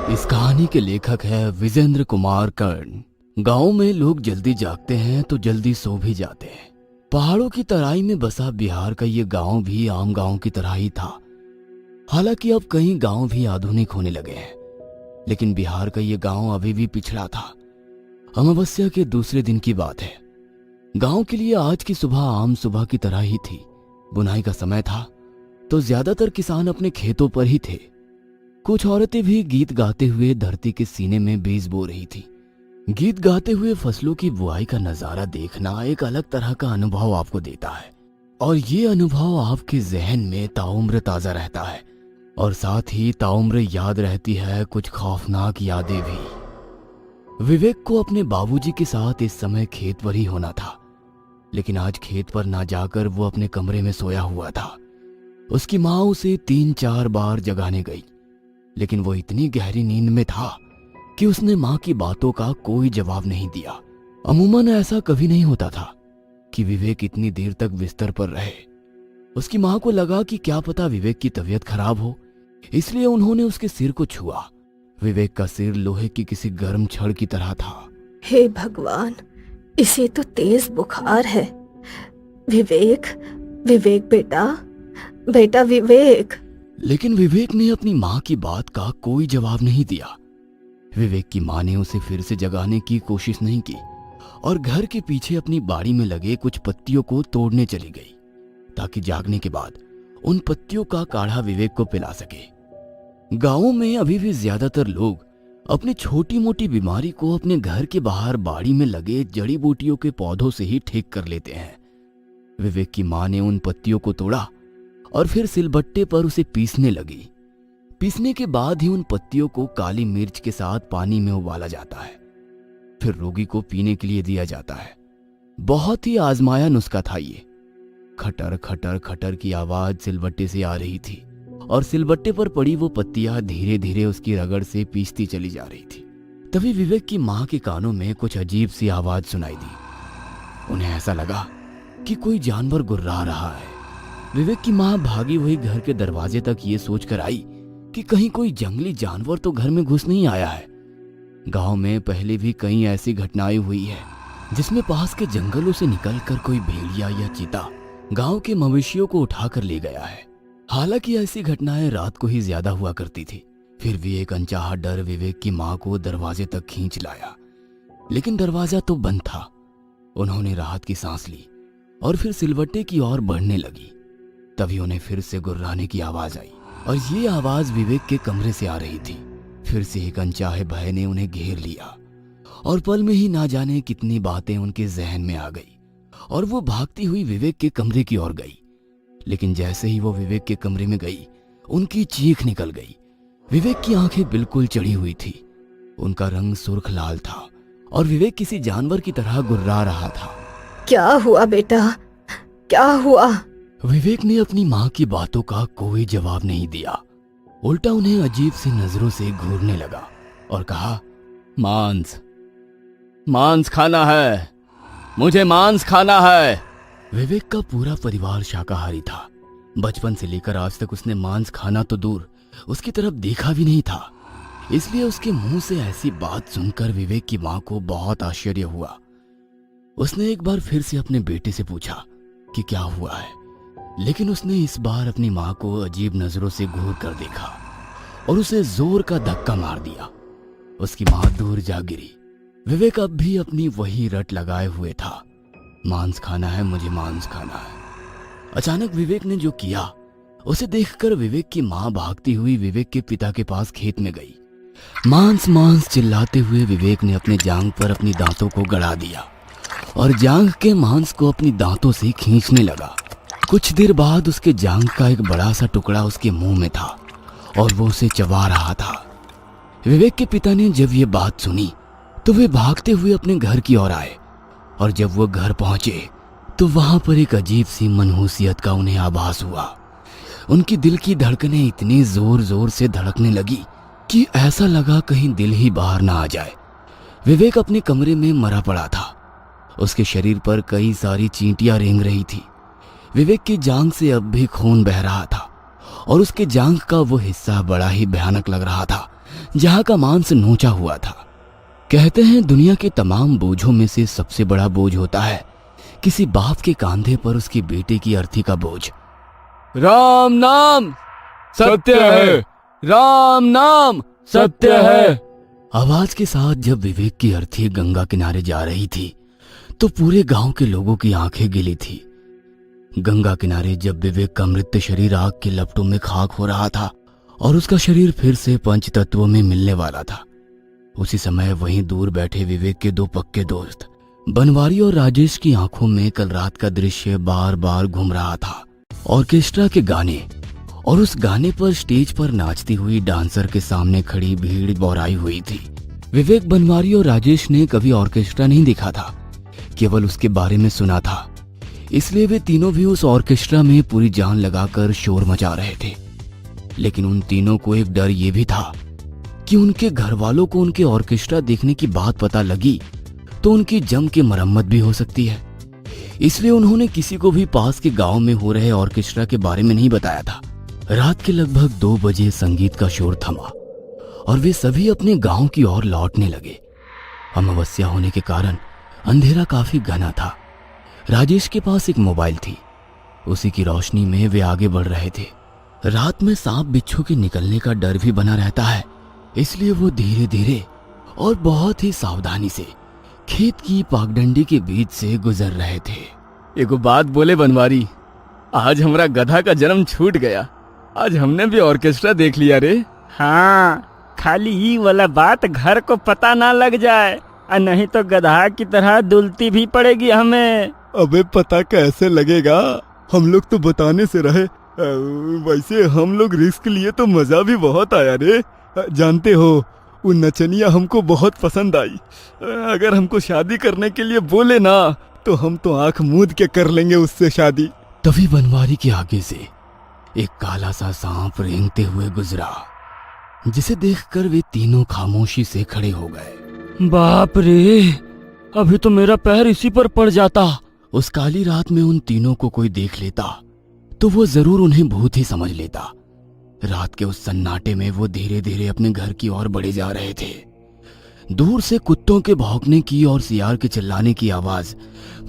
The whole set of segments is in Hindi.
इस कहानी के लेखक है विजेंद्र कुमार कर्ण। गांव में लोग जल्दी जागते हैं तो जल्दी सो भी जाते हैं। पहाड़ों की तराई में बसा बिहार का ये गांव भी आम गांव की तरह ही था। हालांकि अब कई गांव भी आधुनिक होने लगे हैं, लेकिन बिहार का ये गांव अभी भी पिछड़ा था। अमावस्या के दूसरे दिन की बात है। गांव के लिए आज की सुबह आम सुबह की तरह ही थी। बुनाई का समय था तो ज्यादातर किसान अपने खेतों पर ही थे। कुछ औरतें भी गीत गाते हुए धरती के सीने में बीज बो रही थी। गीत गाते हुए फसलों की बुआई का नजारा देखना एक अलग तरह का अनुभव आपको देता है, और ये अनुभव आपके जहन में ताउम्र ताजा रहता है, और साथ ही ताउम्र याद रहती है कुछ खौफनाक यादें भी। विवेक को अपने बाबूजी के साथ इस समय खेत पर ही होना था, लेकिन आज खेत पर ना जाकर वो अपने कमरे में सोया हुआ था। उसकी माँ उसे 3-4 बार जगाने गई, लेकिन वो इतनी गहरी नींद में था कि उसने माँ की बातों का कोई जवाब नहीं दिया। अमूमन ऐसा कभी नहीं होता था कि विवेक इतनी देर तक बिस्तर पर रहे। उसकी माँ को लगा कि क्या पता विवेक की तबीयत खराब हो, इसलिए उन्होंने उसके सिर को छुआ। विवेक का सिर लोहे की किसी गर्म छड़ की तरह था। हे भगवान, इसे तो तेज बुखार है। विवेक, विवेक बेटा, बेटा विवेक। लेकिन विवेक ने अपनी माँ की बात का कोई जवाब नहीं दिया। विवेक की माँ ने उसे फिर से जगाने की कोशिश नहीं की और घर के पीछे अपनी बाड़ी में लगे कुछ पत्तियों को तोड़ने चली गई, ताकि जागने के बाद उन पत्तियों का काढ़ा विवेक को पिला सके। गांवों में अभी भी ज्यादातर लोग अपनी छोटी मोटी बीमारी को अपने घर के बाहर बाड़ी में लगे जड़ी बूटियों के पौधों से ही ठीक कर लेते हैं। विवेक की माँ ने उन पत्तियों को तोड़ा और फिर सिलबट्टे पर उसे पीसने लगी। पीसने के बाद ही उन पत्तियों को काली मिर्च के साथ पानी में उबाला जाता है, फिर रोगी को पीने के लिए दिया जाता है। बहुत ही आजमाया नुस्खा था ये। खटर खटर खटर की आवाज सिलबट्टे से आ रही थी और सिलबट्टे पर पड़ी वो पत्तियां धीरे धीरे उसकी रगड़ से पीसती चली जा रही थी। तभी विवेक की माँ के कानों में कुछ अजीब सी आवाज सुनाई दी। उन्हें ऐसा लगा कि कोई जानवर गुर्रा रहा है। विवेक की माँ भागी वही घर के दरवाजे तक ये सोचकर आई कि कहीं कोई जंगली जानवर तो घर में घुस नहीं आया है। गांव में पहले भी कई ऐसी घटनाएं हुई है जिसमें पास के जंगलों से निकलकर कोई भेड़िया या चीता गांव के मवेशियों को उठाकर ले गया है। हालांकि ऐसी घटनाएं रात को ही ज्यादा हुआ करती थी। फिर भी एक अनचाहा डर विवेक की माँ को दरवाजे तक खींच लाया, लेकिन दरवाजा तो बंद था। उन्होंने राहत की सांस ली और फिर सिलवट्टे की ओर बढ़ने लगी। तभी उन्हें फिर से गुर्राने की आवाज आई, और ये आवाज विवेक के कमरे से आ रही थी। फिर से एक अनचाहे भय ने उन्हें घेर लिया और पल में ही ना जाने कितनी बातें उनके जहन में आ गई, और वो भागती हुई विवेक के कमरे की ओर गई। लेकिन जैसे ही वो विवेक के कमरे में गई, उनकी चीख निकल गई। विवेक की आंखें बिल्कुल चढ़ी हुई थी, उनका रंग सुर्ख लाल था और विवेक किसी जानवर की तरह गुर्रा रहा था। क्या हुआ बेटा, क्या हुआ? विवेक ने अपनी माँ की बातों का कोई जवाब नहीं दिया, उल्टा उन्हें अजीब सी नजरों से घूरने लगा और कहा, मांस, मांस खाना है, मुझे मांस खाना है। विवेक का पूरा परिवार शाकाहारी था। बचपन से लेकर आज तक उसने मांस खाना तो दूर, उसकी तरफ देखा भी नहीं था। इसलिए उसके मुंह से ऐसी बात सुनकर विवेक की माँ को बहुत आश्चर्य हुआ। उसने एक बार फिर से अपने बेटे से पूछा कि क्या हुआ है, लेकिन उसने इस बार अपनी माँ को अजीब नजरों से घूर कर देखा और उसे जोर का धक्का मार दिया। उसकी माँ दूर जा गिरी। विवेक अब भी अपनी वही रट लगाए हुए था, मांस खाना है, मुझे मांस खाना है। अचानक विवेक ने जो किया उसे देखकर विवेक की माँ भागती हुई विवेक के पिता के पास खेत में गई। मांस मांस चिल्लाते हुए विवेक ने अपने जांघ पर अपनी दांतों को गड़ा दिया और जांघ के मांस को अपनी दांतों से खींचने लगा। कुछ देर बाद उसके जांघ का एक बड़ा सा टुकड़ा उसके मुंह में था और वो उसे चबा रहा था। विवेक के पिता ने जब ये बात सुनी तो वे भागते हुए अपने घर की ओर आए, और जब वो घर पहुंचे तो वहां पर एक अजीब सी मनहूसियत का उन्हें आभास हुआ। उनकी दिल की धड़कनें इतनी जोर जोर से धड़कने लगी कि ऐसा लगा कहीं दिल ही बाहर ना आ जाए। विवेक अपने कमरे में मरा पड़ा था। उसके शरीर पर कई सारी चींटियां रेंग रही थी। विवेक की जांघ से अब भी खून बह रहा था और उसके जांघ का वो हिस्सा बड़ा ही भयानक लग रहा था जहां का मांस नोचा हुआ था। कहते हैं दुनिया के तमाम बोझों में से सबसे बड़ा बोझ होता है किसी बाप के कंधे पर उसकी बेटे की अर्थी का बोझ। राम नाम सत्य है, राम नाम सत्य है। आवाज के साथ जब विवेक की अर्थी गंगा किनारे जा रही थी तो पूरे गांव के लोगों की आंखें गिली थी। गंगा किनारे जब विवेक का मृत शरीर आग के लपटों में खाक हो रहा था और उसका शरीर फिर से पंच तत्वों में मिलने वाला था, उसी समय वहीं दूर बैठे विवेक के दो पक्के दोस्त बनवारी और राजेश की आंखों में कल रात का दृश्य बार बार घूम रहा था। ऑर्केस्ट्रा के गाने और उस गाने पर स्टेज पर नाचती हुई डांसर के सामने खड़ी भीड़ बौराई हुई थी। विवेक, बनवारी और राजेश ने कभी ऑर्केस्ट्रा नहीं देखा था, केवल उसके बारे में सुना था, इसलिए वे तीनों भी उस ऑर्केस्ट्रा में पूरी जान लगाकर शोर मचा रहे थे। लेकिन उन तीनों को एक डर ये भी था कि उनके घर वालों को उनके ऑर्केस्ट्रा देखने की बात पता लगी तो उनकी जम के मरम्मत भी हो सकती है। इसलिए उन्होंने किसी को भी पास के गांव में हो रहे ऑर्केस्ट्रा के बारे में नहीं बताया था। रात के लगभग 2 बजे संगीत का शोर थमा और वे सभी अपने गांव की ओर लौटने लगे। अमावस्या होने के कारण अंधेरा काफी घना था। राजेश के पास एक मोबाइल थी, उसी की रोशनी में वे आगे बढ़ रहे थे। रात में सांप बिच्छू के निकलने का डर भी बना रहता है, इसलिए वो धीरे धीरे और बहुत ही सावधानी से खेत की पागडंडी के बीच से गुजर रहे थे। एगो बात बोले बनवारी, आज हमरा गधा का जन्म छूट गया। आज हमने भी ऑर्केस्ट्रा देख लिया रे। हाँ, खाली ही वाला बात घर को पता ना लग जाए, और नहीं तो गधा की तरह दुलती भी पड़ेगी हमें। अबे पता कैसे लगेगा, हम लोग तो बताने से रहे। वैसे हम लोग रिस्क लिए तो मजा भी बहुत आया रे। जानते हो, वो नचनिया हमको बहुत पसंद आई। अगर हमको शादी करने के लिए बोले ना तो हम तो आंख मूंद के कर लेंगे उससे शादी। तभी बनवारी के आगे से एक काला सा सांप रेंगते हुए गुजरा, जिसे देखकर वे तीनों खामोशी से खड़े हो गए। बाप रे, अभी तो मेरा पैर इसी पर पड़ जाता। उस काली रात में उन तीनों को कोई देख लेता तो वो जरूर उन्हें भूत ही समझ लेता। रात के उस सन्नाटे में वो धीरे धीरे अपने घर की ओर बढ़े जा रहे थे। दूर से कुत्तों के भौंकने की और सियार के चिल्लाने की आवाज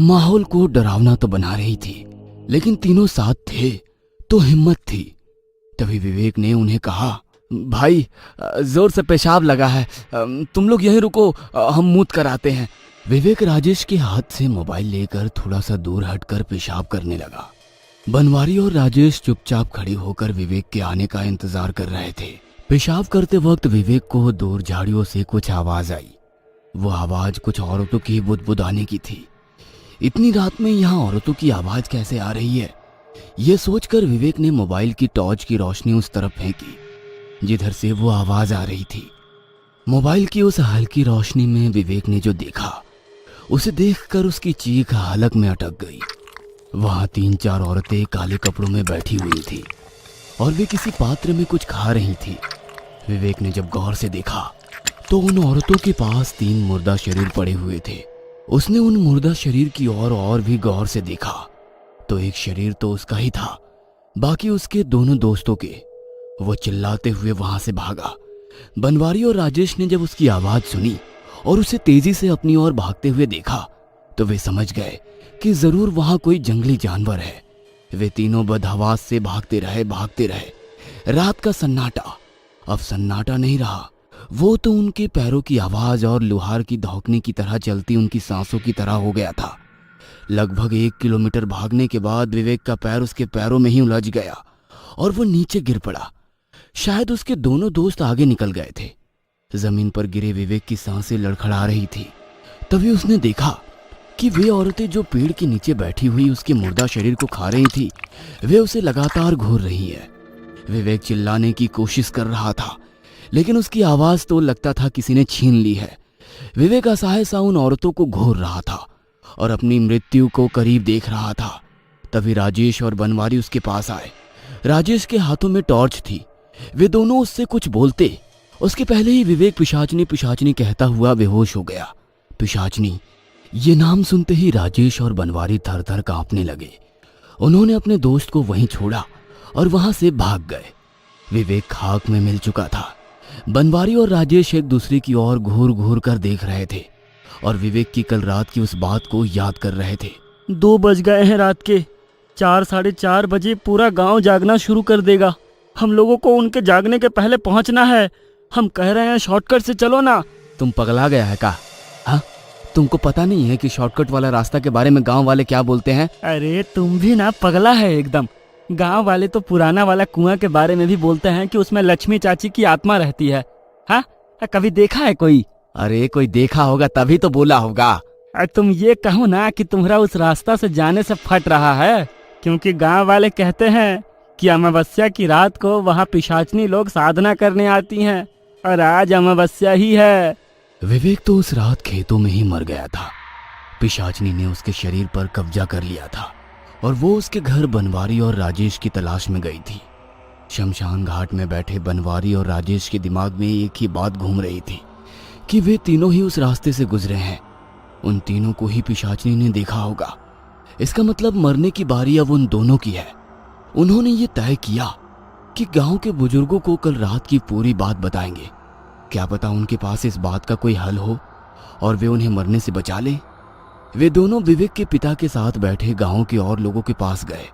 माहौल को डरावना तो बना रही थी, लेकिन तीनों साथ थे तो हिम्मत थी। तभी विवेक ने उन्हें कहा, भाई जोर से पेशाब लगा है, तुम लोग यहीं रुको, हम मूत कर आते हैं। विवेक राजेश के हाथ से मोबाइल लेकर थोड़ा सा दूर हटकर पेशाब करने लगा। बनवारी और राजेश चुपचाप खड़े होकर विवेक के आने का इंतजार कर रहे थे। पेशाब करते वक्त विवेक को दूर झाड़ियों से कुछ आवाज आई। वो आवाज कुछ औरतों की बुदबुदाने की थी। इतनी रात में यहाँ औरतों की आवाज कैसे आ रही है, ये सोचकर विवेक ने मोबाइल की टॉर्च की रोशनी उस तरफ फेंकी जिधर से वो आवाज आ रही थी। मोबाइल की उस हल्की रोशनी में विवेक ने जो देखा, उसे देखकर उसकी चीख हलक में अटक गई। वहां 3-4 औरतें काले कपड़ों में बैठी हुई थी और वे किसी पात्र में कुछ खा रही थी। विवेक ने जब गौर से देखा तो उन औरतों के पास 3 मुर्दा शरीर पड़े हुए थे। उसने उन मुर्दा शरीर की ओर और भी गौर से देखा तो एक शरीर तो उसका ही था, बाकी उसके दोनों दोस्तों के। वो चिल्लाते हुए वहां से भागा। बनवारी और राजेश ने जब उसकी आवाज सुनी और उसे तेजी से अपनी ओर भागते हुए देखा तो वे समझ गए कि जरूर वहां कोई जंगली जानवर है। वे तीनों बदहवास से भागते रहे। रात का सन्नाटा अब सन्नाटा नहीं रहा, वो तो उनके पैरों की आवाज और लुहार की धौंकने की तरह चलती उनकी सांसों की तरह हो गया था। लगभग 1 किलोमीटर भागने के बाद विवेक का पैर उसके पैरों में ही उलझ गया और वो नीचे गिर पड़ा। शायद उसके दोनों दोस्त आगे निकल गए थे। जमीन पर गिरे विवेक की सांसें लड़खड़ा रही थी। तभी उसने देखा कि वे औरतें जो पेड़ के नीचे बैठी हुई उसके मुर्दा शरीर को खा रही थी, वे उसे लगातार घूर रही है। विवेक चिल्लाने की कोशिश कर रहा था, लेकिन उसकी आवाज तो लगता था किसी ने छीन ली है। विवेक असहाय सा उन औरतों को घूर रहा था और अपनी मृत्यु को करीब देख रहा था। तभी राजेश और बनवारी उसके पास आए। राजेश के हाथों में टॉर्च थी। वे दोनों उससे कुछ बोलते उसके पहले ही विवेक पिशाचनी पिशाचनी कहता हुआ बेहोश हो गया। पिशाचनी, ये नाम सुनते ही राजेश और बनवारी थर थर कांपने लगे। उन्होंने अपने दोस्त को वहीं छोड़ा और वहां से भाग गए। विवेक खाक में मिल चुका था। बनवारी और राजेश एक दूसरे की ओर घूर घूर कर देख रहे थे और विवेक की कल रात की उस बात को याद कर रहे थे। 2 बज गए हैं रात के। 4 साढ़े 4 बजे पूरा गांव जागना शुरू कर देगा। हम लोगों को उनके जागने के पहले पहुंचना है। हम कह रहे हैं शॉर्टकट से चलो ना। तुम पगला गया है का? हाँ, तुमको पता नहीं है कि शॉर्टकट वाला रास्ता के बारे में गांव वाले क्या बोलते हैं? अरे तुम भी ना पगला है एकदम। गांव वाले तो पुराना वाला कुआं के बारे में भी बोलते हैं कि उसमें लक्ष्मी चाची की आत्मा रहती है। हाँ, कभी देखा है कोई? अरे कोई देखा होगा तभी तो बोला होगा। तुम ये कहो ना कि तुम्हारा उस रास्ता से जाने से फट रहा है, क्योंकि गांव वाले कहते हैं कि अमावस्या की रात को वहाँ पिशाचनी लोग साधना करने आती हैं और आज अमावस्या ही है। विवेक तो उस रात खेतों में ही मर गया था। पिशाचनी ने उसके शरीर पर कब्जा कर लिया था और वो उसके घर बनवारी और राजेश की तलाश में गई थी। शमशान घाट में बैठे बनवारी और राजेश के दिमाग में एक ही बात घूम रही थी कि वे तीनों ही उस रास्ते से गुजरे हैं। उन तीनों को ही पिशाचनी ने देखा होगा। इसका मतलब मरने की बारी अब उन दोनों की है। उन्होंने ये तय किया कि गांव के बुजुर्गों को कल रात की पूरी बात बताएंगे। क्या पता उनके पास इस बात का कोई हल हो और वे उन्हें मरने से बचा लें। वे दोनों विवेक के पिता के साथ बैठे गांव के और लोगों के पास गए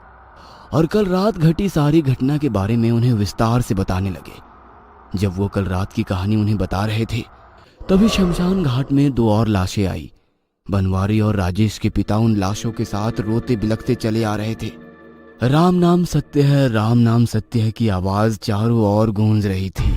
और कल रात घटी सारी घटना के बारे में उन्हें विस्तार से बताने लगे। जब वो कल रात की कहानी उन्हें बता रहे थे तभी शमशान घाट में 2 और लाशें आई। बनवारी और राजेश के पिता उन लाशों के साथ रोते बिलखते चले आ रहे थे। राम नाम सत्य है, राम नाम सत्य है की आवाज चारों ओर गूंज रही थी।